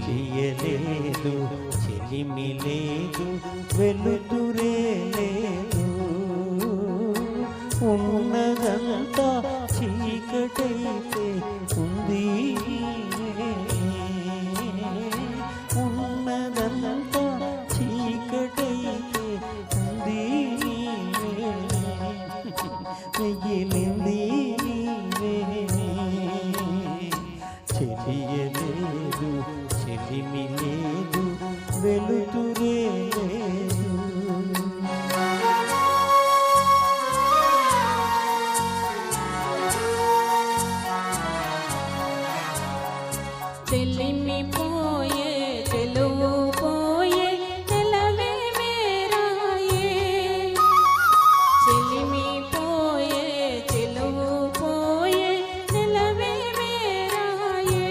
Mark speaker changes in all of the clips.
Speaker 1: చెలియలేదు చెలిమి లేదు వెలుతురే లేదు ఉన్నదంతా చీకటైతే ఉంది ఉన్నదంతా చీకటైతే ఉంది మిగిలింది చెలియలేదు చెలిమి లేదు వెలుతురే లేదు
Speaker 2: చెలిమి పోయే తెలుగు పోయే తెలవే మేరాయే చెలిమి పోయే తెలుగు పోయే తెలవే మేరాయే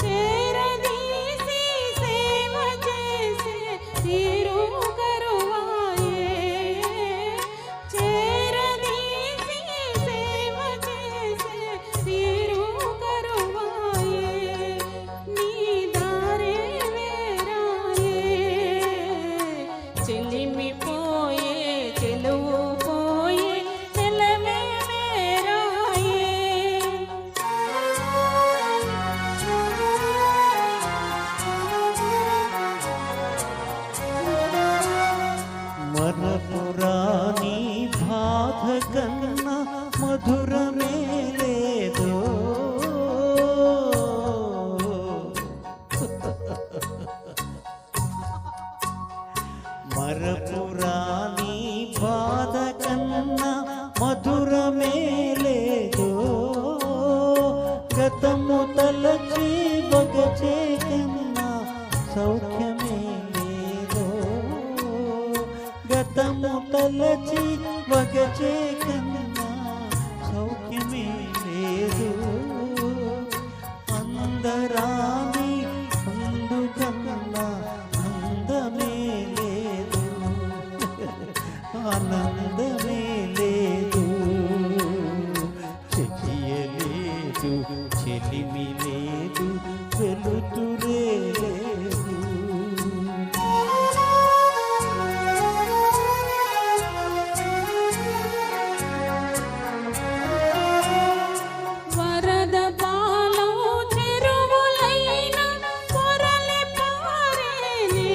Speaker 2: చేరదీసి సేవ చేసే తీరు కరువాయే చేరదీసి సేవ చేసే తీరు కరువాయే నీ దారే వేరాయే చెలిమి పోయే తెలుగు పోయే తెలవే మేరాయే
Speaker 1: మరపురాని బాధ కన్నా మధురమే లేదు మరపురాని బాధ కన్నా మధురమే లేదు గతము తలచి బగచే కన్నా సౌఖ్యమే లేదు గతము తలచి బగచే కన్నా సౌఖ్యమే లేదు అందరాని అందుకన్నా అందమే లేదు ఆనందమే లేదు చెలియలేదు చెలిమి లేదు వెలుతురే లేదు
Speaker 2: వరద పాలం చెరువులైన పొరలి పారేనే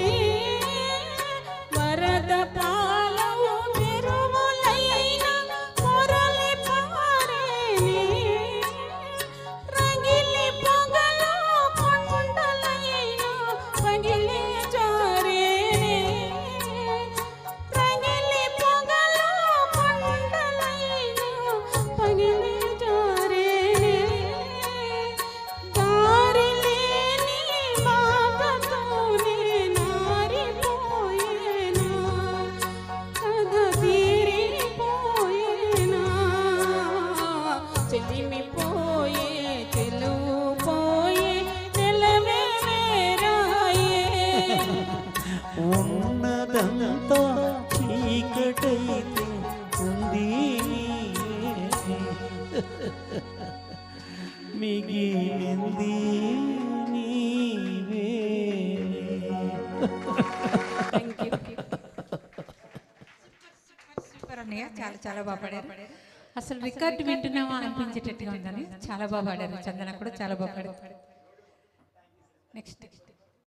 Speaker 2: వరద పాలం చెరువులైన పొరలి పారేనే రగిలి పొగలు కొండలైన పగిలి జారేనే రగిలి పొగలు కొండలైన పగిలి జారేనే దారి లేని బాధతోనే నారిపోయేనా కథ తీరిపోయేనా చెలిమి పోయే తెలుగు పోయే తెలవే మేరాయే
Speaker 1: ఉన్నదంతా చీకటైతే ఉంది మిగిలింది నీవే.
Speaker 3: సూపర్ అన్నయ్య, చాలా చాలా బాగా పాడారు. అసలు రికార్డు వింటున్నామా అనిపించేటట్టుగా ఉందని చాలా బాగా పాడారు. చందన కూడా చాలా బాగా పాడారు. నెక్స్ట్